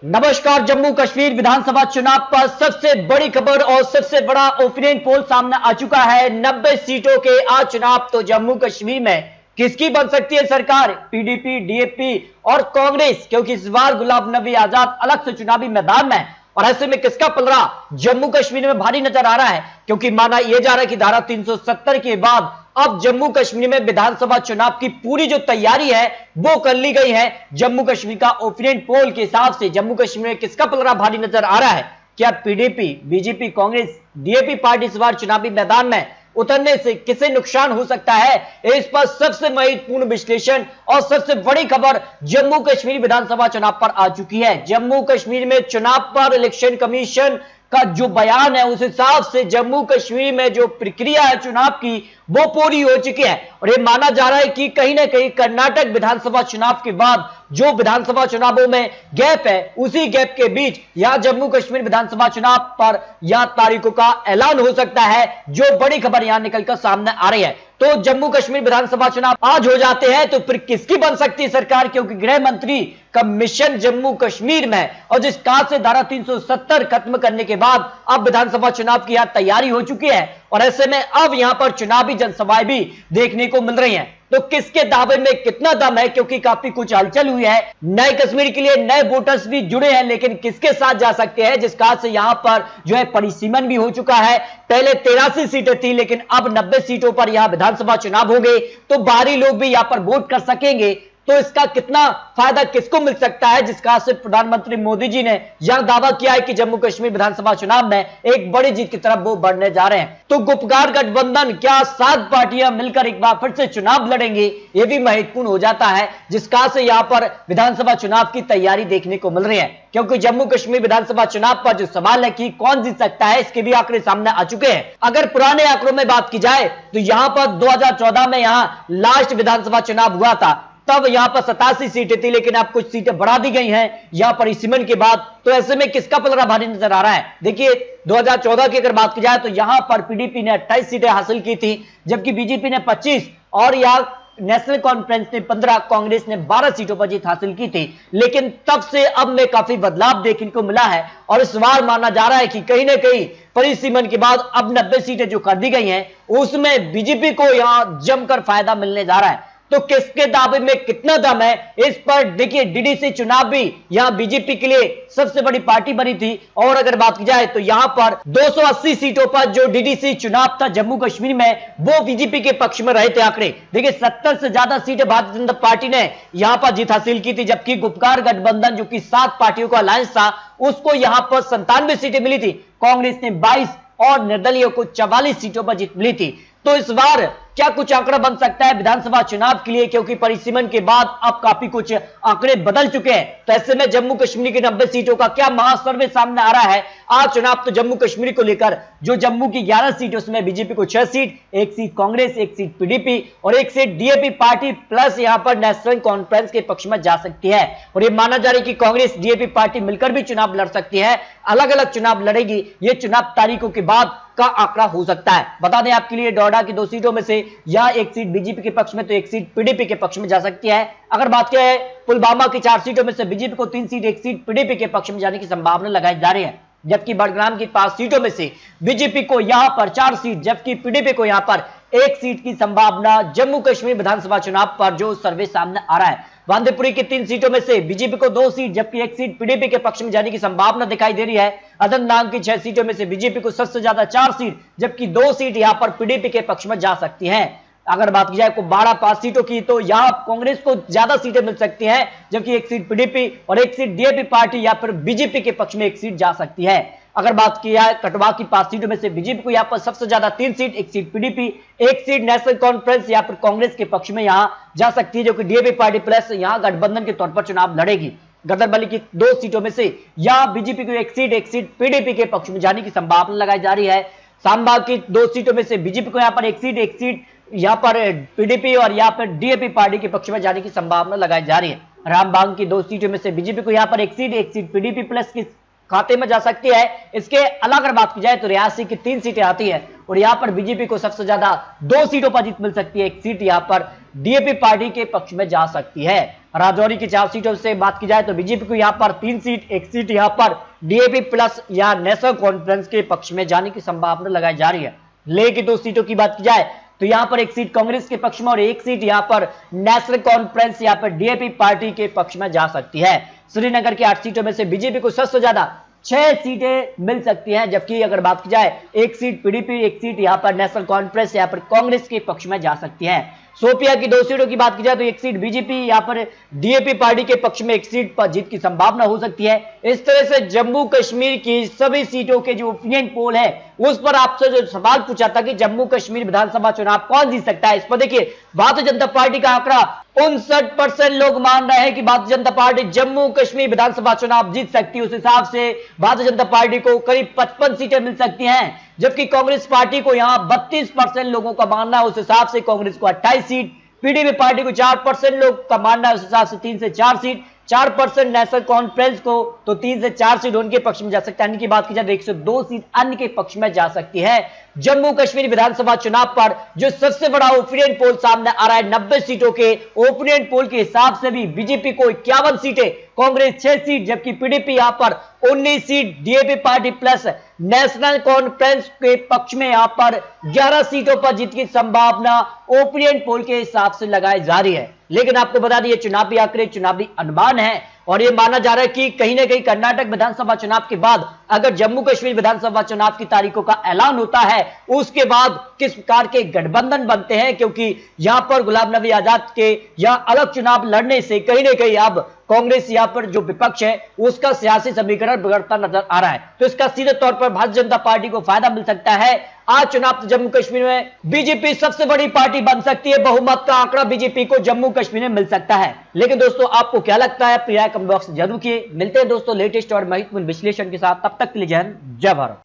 नमस्कार। जम्मू कश्मीर विधानसभा चुनाव पर सबसे बड़ी खबर और सबसे बड़ा ओपिनियन पोल सामने आ चुका है। 90 सीटों के आज चुनाव तो जम्मू कश्मीर में किसकी बन सकती है सरकार? पीडीपी, डीएपी और कांग्रेस, क्योंकि इस बार गुलाम नबी आजाद अलग से चुनावी मैदान में, और ऐसे में किसका पलड़ा जम्मू कश्मीर में भारी नजर आ रहा है, क्योंकि माना यह जा रहा है कि धारा 370 के बाद अब जम्मू कश्मीर में विधानसभा चुनाव की पूरी जो तैयारी है वो कर ली गई है। जम्मू कश्मीर का ओपिनियन पोल के हिसाब से जम्मू कश्मीर में किसका पलड़ा भारी नजर आ रहा है? क्या PDP, BJP, Congress, DAP party इस बार चुनावी मैदान में उतरने से किसे नुकसान हो सकता है? इस पर सबसे महत्वपूर्ण विश्लेषण और सबसे बड़ी खबर जम्मू कश्मीर विधानसभा चुनाव पर आ चुकी है। जम्मू कश्मीर में चुनाव पर इलेक्शन कमीशन का जो बयान है उस हिसाब से जम्मू कश्मीर में जो प्रक्रिया है चुनाव की वो पूरी हो चुकी है, और ये माना जा रहा है कि कहीं ना कहीं कर्नाटक विधानसभा चुनाव के बाद जो विधानसभा चुनावों में गैप है उसी गैप के बीच यहां जम्मू कश्मीर विधानसभा चुनाव पर यहां तारीखों का ऐलान हो सकता है। जो बड़ी खबर यहां निकलकर सामने आ रही है, तो जम्मू कश्मीर विधानसभा चुनाव आज हो जाते हैं तो फिर किसकी बन सकती है सरकार? क्योंकि गृह मंत्री का मिशन जम्मू कश्मीर में, और जिस कहा से धारा 370 खत्म करने के बाद अब विधानसभा चुनाव की यहां तैयारी हो चुकी है, और ऐसे में अब यहां पर चुनावी जनसभाएं भी देखने को मिल रही हैं। तो किसके दावे में कितना दम है? क्योंकि काफी कुछ हलचल हुई है, नए कश्मीर के लिए नए वोटर्स भी जुड़े हैं, लेकिन किसके साथ जा सकते हैं? जिस कहा से यहां पर जो है परिसीमन भी हो चुका है। पहले 83 सीटें थी, लेकिन अब 90 सीटों पर यहां विधानसभा चुनाव हो गए, तो बाहरी लोग भी यहां पर वोट कर सकेंगे। तो इसका कितना फायदा किसको मिल सकता है? जिसका से प्रधानमंत्री मोदी जी ने यह दावा किया है कि जम्मू कश्मीर विधानसभा चुनाव में एक बड़ी जीत की तरफ वो बढ़ने जा रहे हैं। तो गुपकार गठबंधन, क्या 7 पार्टियां मिलकर एक बार फिर से चुनाव लड़ेंगे? यह भी महत्वपूर्ण हो जाता है, जिसका से यहां पर विधानसभा चुनाव की तैयारी देखने को मिल रही है। क्योंकि जम्मू कश्मीर विधानसभा चुनाव पर जो सवाल है कि कौन जीत सकता है, इसके भी आंकड़े सामने आ चुके हैं। अगर पुराने आंकड़ों में बात की जाए तो यहां पर 2014 में यहां लास्ट विधानसभा चुनाव हुआ था, तब यहां पर 87 सीटें थी, लेकिन अब कुछ सीटें बढ़ा दी गई हैं यहां पर परिसीमन के बाद। तो ऐसे में किसका पलड़ा भारी नजर आ रहा है? देखिए 2014 की अगर बात की जाए तो यहां पर पीडीपी ने 28 सीटें हासिल की थी, जबकि बीजेपी ने 25 और यहां नेशनल कॉन्फ्रेंस ने 15, कांग्रेस ने 12 सीटों पर जीत हासिल की थी। लेकिन तब से अब में काफी बदलाव देखने को मिला है, और इस बार माना जा रहा है कि कहीं ना कहीं परिसीमन के बाद अब 90 सीटें जो कर दी गई हैं उसमें बीजेपी को यहां जमकर फायदा मिलने जा रहा है। तो किसके दावे में कितना दम है, इस पर देखिए डीडीसी चुनाव भी यहां बीजेपी के लिए सबसे बड़ी पार्टी बनी थी, और अगर बात की जाए तो यहां पर 280 सीटों पर जो डीडीसी चुनाव था जम्मू कश्मीर में वो बीजेपी के पक्ष में रहे थे आंकड़े। देखिए 70 से ज्यादा सीटें भारतीय जनता पार्टी ने यहां पर जीत हासिल की थी, जबकि गुपकार गठबंधन जो कि 7 पार्टियों का अलायंस था उसको यहां पर 97 सीटें मिली थी, कांग्रेस ने 22 और निर्दलीय को 44 सीटों पर जीत मिली थी। तो इस बार क्या कुछ आंकड़ा बन सकता है विधानसभा चुनाव के लिए? क्योंकि परिसीमन के बाद अब काफी कुछ आंकड़े बदल चुके हैं। तो ऐसे में जम्मू कश्मीर की 90 सीटों का क्या महासर्वे सामने आ रहा है? आज चुनाव तो जम्मू कश्मीर को लेकर जो जम्मू की 11 सीट उसमें बीजेपी को 6 seat, 1 seat Congress, 1 seat PDP और 1 सीट डीएपी पार्टी प्लस यहां पर नेशनल कॉन्फ्रेंस के पक्ष में जा सकती है। और यह माना जा रहा है कि कांग्रेस डीएपी पार्टी मिलकर भी चुनाव लड़ सकती है, अलग अलग चुनाव लड़ेगी। ये चुनाव तारीखों के बाद का आंकड़ा हो सकता है। बता दें आपके लिए डोडा की 2 सीटों में से या 1 सीट बीजेपी के पक्ष में तो 1 सीट पीडीपी के पक्ष में जा सकती है। अगर बात करें पुलवामा की 4 सीटों में से बीजेपी को 3 सीट, 1 सीट पीडीपी के पक्ष में जाने की संभावना लगाई जा रही है, जबकि बड़ग्राम की 5 सीटों में से बीजेपी को यहां पर 4 सीट जबकि पीडीपी को यहां पर 1 सीट की संभावना जम्मू कश्मीर विधानसभा चुनाव पर जो सर्वे सामने आ रहा है। बांदीपुरी की 3 सीटों में से बीजेपी को 2 सीट जबकि 1 सीट पीडीपी के पक्ष में जाने की संभावना दिखाई दे रही है। अनंतनाग की 6 सीटों में से बीजेपी को सबसे ज्यादा 4 सीट जबकि 2 सीट यहां पर पीडीपी के पक्ष में जा सकती हैं। अगर बात की जाए को 5 सीटों की तो यहां कांग्रेस को ज्यादा सीटें मिल सकती हैं, जबकि 1 सीट पीडीपी और 1 सीट डीएपी पार्टी या फिर बीजेपी के पक्ष में 1 सीट जा सकती है। अगर बात की जाए कटवा की 5 सीटों में से बीजेपी को यहां पर सबसे ज्यादा 3 seat, 1 seat PDP, 1 seat national conference या फिर कांग्रेस के पक्ष में यहां जा सकती है, जो कि डीएपी पार्टी प्लस यहां गठबंधन के तौर पर चुनाव लड़ेगी। गदरबली की 2 सीटों में से यहां बीजेपी को 1 सीट पीडीपी के पक्ष में जाने की संभावना लगाई जा रही है। सांबा की 2 सीटों में से बीजेपी को यहां पर 1 सीट यहां पर पीडीपी और यहां पर डीएपी पार्टी के पक्ष में जाने की संभावना लगाई जा रही है। रामबाग की 2 सीटों में से बीजेपी को यहां पर 1 सीट पीडीपी प्लस की खाते में जा सकती है। इसके अलावा अगर बात की जाए तो रियासी की 3 सीटें आती है और यहां पर बीजेपी को सबसे ज्यादा 2 सीटों पर जीत मिल सकती है, 1 सीट यहां पर डीएपी पार्टी के पक्ष में जा सकती है। राजौरी की 4 सीटों से बात की जाए तो बीजेपी को यहां पर 3 सीट, 1 सीट यहां पर डीएपी प्लस या नेशनल कॉन्फ्रेंस के पक्ष में जाने की संभावना लगाई जा रही है। लेकिन 2 सीटों की बात की जाए तो यहां पर 1 सीट कांग्रेस के पक्ष में और 1 सीट यहां पर नेशनल कॉन्फ्रेंस यहां पर डीएपी पार्टी के पक्ष में जा सकती है। श्रीनगर की 8 सीटों में से बीजेपी को सबसे ज्यादा 6 सीटें मिल सकती हैं, जबकि अगर बात की जाए 1 सीट पीडीपी, 1 सीट यहां पर नेशनल कॉन्फ्रेंस यहां पर कांग्रेस के पक्ष में जा सकती है। शोपिया की 2 सीटों की बात की जाए तो 1 सीट बीजेपी यहां पर डीएपी पार्टी के पक्ष में 1 सीट पर जीत की संभावना हो सकती है। इस तरह से जम्मू कश्मीर की सभी सीटों के जो ओपिनियन पोल है उस पर आपसे जो सवाल पूछा था कि जम्मू कश्मीर विधानसभा चुनाव कौन जीत सकता है, इस पर देखिए भारतीय जनता पार्टी का आंकड़ा 59% लोग मान रहे हैं कि भारतीय जनता पार्टी जम्मू कश्मीर विधानसभा चुनाव जीत सकती है। उस हिसाब से भारतीय जनता पार्टी को करीब 55 सीटें मिल सकती हैं, जबकि कांग्रेस पार्टी को यहां 32% लोगों का मानना है, उस हिसाब से कांग्रेस को 28 सीट, पीडीपी पार्टी को 4% लोग का मानना है, उस हिसाब से 3 से 4 सीट, 4% नेशनल कॉन्फ्रेंस को तो 3 से 4 सीट उनके पक्ष में जा सकता है। अन्य की बात की जाए 102 सीट अन्य के पक्ष में जा सकती है। जम्मू कश्मीर विधानसभा चुनाव पर जो सबसे बड़ा ओपिनियन पोल सामने आ रहा है, 90 सीटों के ओपिनियन पोल के हिसाब से भी बीजेपी को 51 सीटें, कांग्रेस 6 सीट, जबकि पीडीपी यहां पर 19 seat, DAP party plus national conference के पक्ष में यहां पर 11 सीटों पर जीत की संभावना ओपिनियन पोल के हिसाब से लगाई जा रही है। लेकिन आपको बता दें ये चुनावी आंकड़े, चुनावी अनुमान है और यह माना जा रहा है कि कहीं ना कहीं कर्नाटक विधानसभा चुनाव के बाद अगर जम्मू कश्मीर विधानसभा चुनाव की तारीखों का ऐलान होता है उसके बाद किस प्रकार के गठबंधन बनते हैं, क्योंकि यहां पर गुलाम नबी आजाद के यहां अलग चुनाव लड़ने से कहीं ना कहीं अब कांग्रेस यहां पर जो विपक्ष है उसका सियासी समीकरण बिगड़ता नजर आ रहा है। तो इसका सीधे तौर पर भारतीय जनता पार्टी को फायदा मिल सकता है। आज चुनाव जम्मू कश्मीर में बीजेपी सबसे बड़ी पार्टी बन सकती है, बहुमत का आंकड़ा बीजेपी को जम्मू कश्मीर में मिल सकता है। लेकिन दोस्तों आपको क्या लगता है, अपनी राय कमेंट बॉक्स में जरूर किए। मिलते हैं दोस्तों लेटेस्ट और महत्वपूर्ण विश्लेषण के साथ, तब तक के लिए जय हिंद, जय भारत।